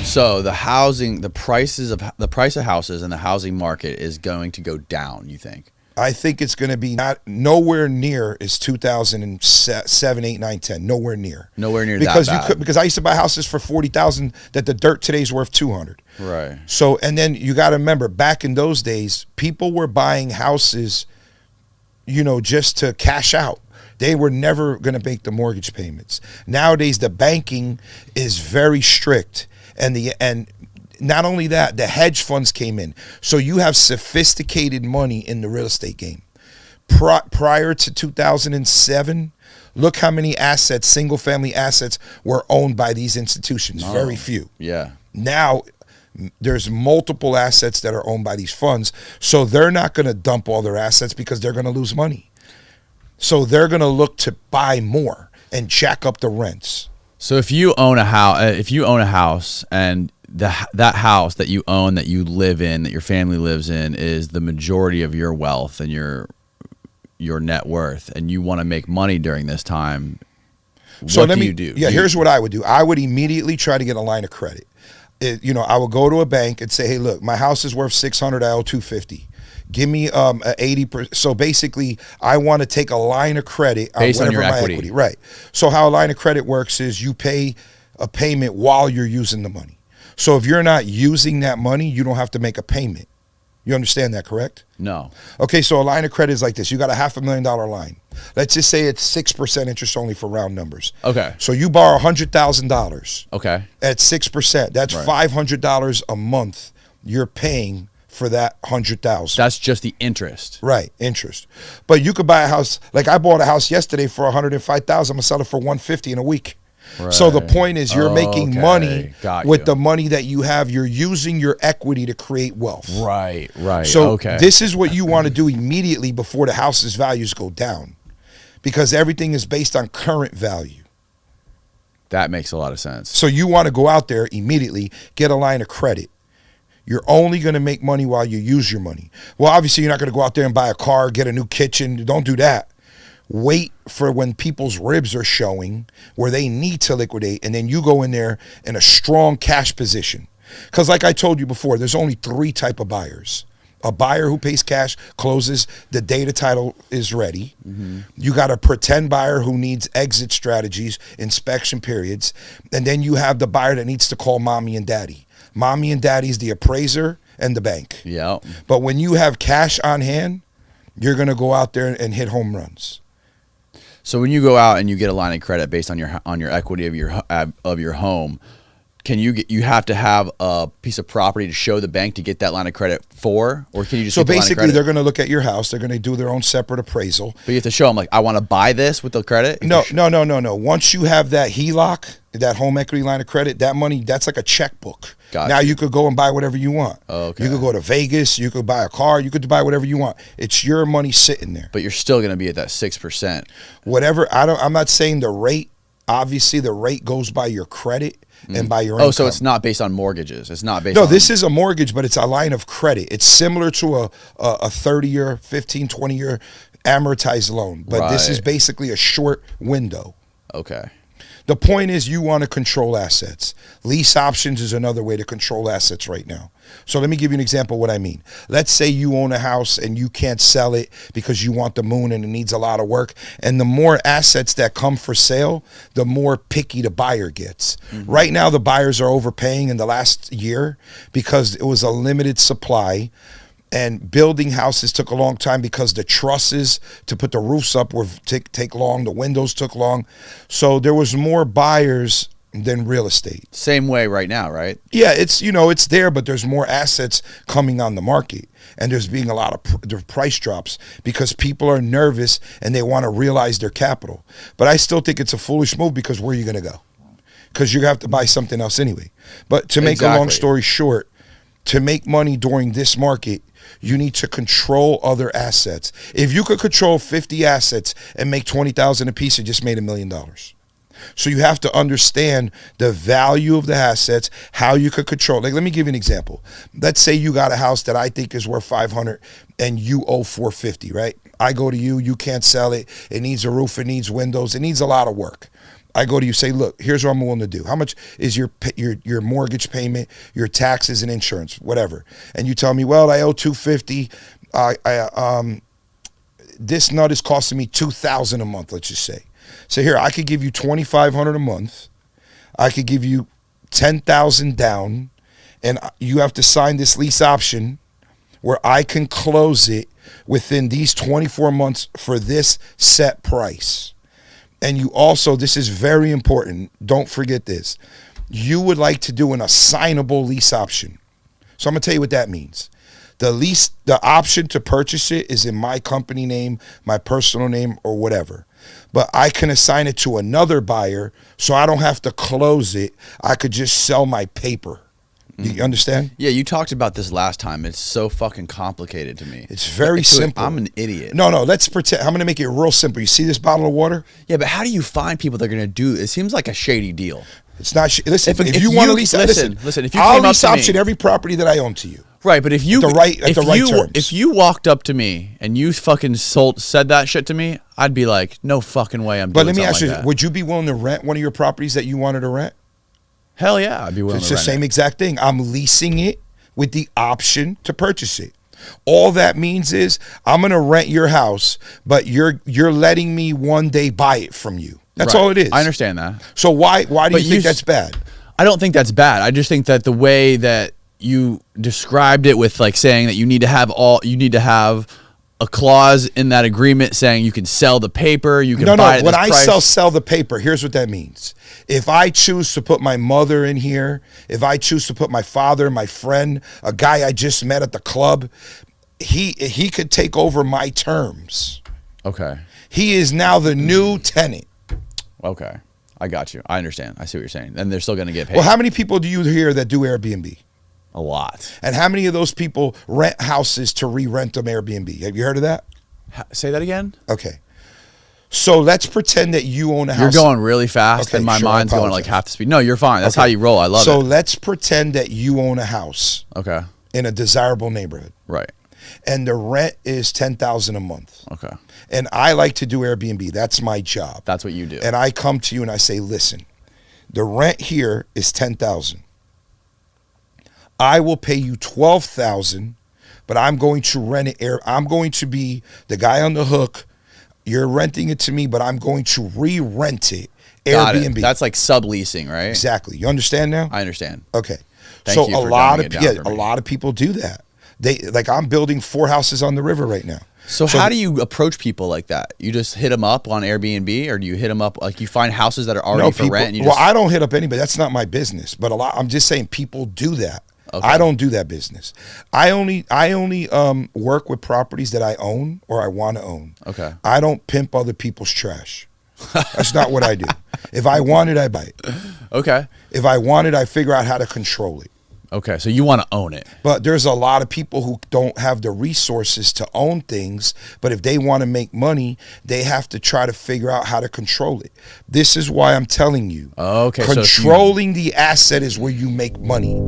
So the price of houses and the housing market is going to go down, you think? I think it's going to be nowhere near as 2007, 8, 9, 10. Nowhere near. Nowhere near because that bad. Because I used to buy houses for $40,000 that the dirt today's worth $200. Right. So, and then you got to remember, back in those days, people were buying houses, just to cash out. They were never going to make the mortgage payments. Nowadays, the banking is very strict, and not only that, the hedge funds came in. So you have sophisticated money in the real estate game. Prior to 2007, look how many assets, single family assets, were owned by these institutions. Oh, very few. Yeah. Now there's multiple assets that are owned by these funds. So they're not going to dump all their assets because they're going to lose money. So they're going to look to buy more and jack up the rents. So if you own a house, and that house that you own, that you live in, that your family lives in, is the majority of your wealth and your net worth, and you want to make money during this time, what do you do? Yeah, here's what I would do. I would immediately try to get a line of credit. I would go to a bank and say, hey, look, my house is worth $600, I owe $250. Give me 80%. So basically, I want to take a line of credit based on your my equity. Right. So how a line of credit works is you pay a payment while you're using the money. So if you're not using that money, you don't have to make a payment. You understand that, correct? No. Okay, so a line of credit is like this. You got a $500,000 line. Let's just say it's 6% interest only for round numbers. Okay. So you borrow $100,000. Okay. At 6%. That's right. $500 a month you're paying for that $100,000. That's just the interest. Right, interest. But you could buy a house. Like I bought a house yesterday for $105,000. I'm gonna sell it for $150 in a week. Right. So the point is, you're making money with the money that you have. You're using your equity to create wealth. Right. So this is what you want to do immediately before the house's values go down, because everything is based on current value. That makes a lot of sense. So you want to go out there immediately, get a line of credit. You're only going to make money while you use your money. Well, obviously, you're not going to go out there and buy a car, get a new kitchen. Don't do that. Wait for when people's ribs are showing where they need to liquidate, and then you go in there in a strong cash position. Because like I told you before, there's only 3 types of buyers. A buyer who pays cash, closes the day the title is ready. Mm-hmm. You got a pretend buyer who needs exit strategies, inspection periods. And then you have the buyer that needs to call mommy and daddy. Mommy and daddy's the appraiser and the bank. Yeah. But when you have cash on hand, you're going to go out there and hit home runs. So when you go out and you get a line of credit based on your equity of your home, you have to have a piece of property to show the bank to get that line of credit for, or can you just? So basically, they're going to look at your house. They're going to do their own separate appraisal. But you have to show them, like, I want to buy this with the credit. No. Once you have that HELOC, that home equity line of credit, that money, that's like a checkbook. Gotcha. Now you could go and buy whatever you want. Okay. You could go to Vegas. You could buy a car. You could buy whatever you want. It's your money sitting there. But you're still going to be at that 6%. Whatever. I'm not saying the rate. Obviously, the rate goes by your credit and by your income. Oh, so it's not based on mortgages. It's not based. No, this is a mortgage, but it's a line of credit. It's similar to a 30-year, 15, 20-year amortized loan, but this is basically a short window. Okay. The point is, you want to control assets. Lease options is another way to control assets right now. So let me give you an example of what I mean. Let's say you own a house and you can't sell it because you want the moon and it needs a lot of work. And the more assets that come for sale, the more picky the buyer gets. Mm-hmm. Right now, the buyers are overpaying in the last year because it was a limited supply. And building houses took a long time because the trusses to put the roofs up were take long. The windows took long. So there was more buyers than real estate. Same way right now, right? Yeah, it's there, but there's more assets coming on the market. And there's being a lot of price drops because people are nervous and they want to realize their capital. But I still think it's a foolish move, because where are you going to go? Because you're going to have to buy something else anyway. But to make a long story short, to make money during this market, you need to control other assets. If you could control 50 assets and make $20,000 a piece, you just made $1 million. So you have to understand the value of the assets, how you could control. Like, let me give you an example. Let's say you got a house that I think is worth $500 and you owe $450, right? I go to you, you can't sell it. It needs a roof, it needs windows, it needs a lot of work. I go to you, say, look, here's what I'm willing to do. How much is your mortgage payment, your taxes and insurance, whatever? And you tell me, well, I owe $250. This nut is costing me $2,000 a month, let's just say. So here, I could give you $2,500 a month. I could give you $10,000 down, and you have to sign this lease option where I can close it within these 24 months for this set price. And you also, this is very important, don't forget this, you would like to do an assignable lease option. So I'm going to tell you what that means. The option to purchase it is in my company name, my personal name, or whatever. But I can assign it to another buyer, so I don't have to close it. I could just sell my paper. You understand? Yeah, you talked about this last time. It's so fucking complicated to me. It's very simple. I'm an idiot. No, let's pretend. I'm going to make it real simple. You see this bottle of water? Yeah, but how do you find people that are going to do it? Seems like a shady deal. It's not. Listen, if you want to lease, listen. If you I'll lease option every property that I own to you. Right, but if you at the right terms. If you walked up to me and you fucking said that shit to me, I'd be like, no fucking way. I'm. But let me ask you: would you be willing to rent one of your properties that you wanted to rent? Hell yeah, I'd be willing to rent it. It's the same exact thing. I'm leasing it with the option to purchase it. All that means is I'm going to rent your house, but you're letting me one day buy it from you. That's all it is. I understand that. So why do you think that's bad? I don't think that's bad. I just think that the way that you described it with like saying that you need to have a clause in that agreement saying you can sell the paper, you can buy it at when this I price. sell the paper, here's what that means. If I choose to put my mother in here, if I choose to put my father, my friend, a guy I just met at the club, he could take over my terms. Okay. He is now the new tenant. Okay. I got you. I understand. I see what you're saying. And they're still going to get paid. Well, how many people do you hear that do Airbnb? A lot. And how many of those people rent houses to re-rent them Airbnb? Have you heard of that? Say that again? Okay. So let's pretend that you own a house. You're going really fast, and my mind's going like half the speed. No, you're fine. That's how you roll. I love it. So let's pretend that you own a house. Okay. In a desirable neighborhood. Right. And the rent is $10,000 a month. Okay. And I like to do Airbnb. That's my job. That's what you do. And I come to you and I say, listen, the rent here is $10,000. I will pay you $12,000, but I'm going to rent it. I'm going to be the guy on the hook. You're renting it to me, but I'm going to re-rent it. Airbnb. That's like subleasing, right? Exactly. You understand now? I understand. Okay. Thank you so for a lot of people do that. I'm building 4 houses on the river right now. So how do you approach people like that? You just hit them up on Airbnb, or do you hit them up like you find houses that are already for rent? And I don't hit up anybody. That's not my business. But I'm just saying people do that. Okay. I don't do that business. I only work with properties that I own or I want to own. Okay. I don't pimp other people's trash. That's not what I do. If I want it, I buy it. Okay. If I want it, I figure out how to control it. Okay, so you want to own it. But there's a lot of people who don't have the resources to own things, but if they want to make money, they have to try to figure out how to control it. This is why I'm telling you. Okay. Controlling the asset is where you make money.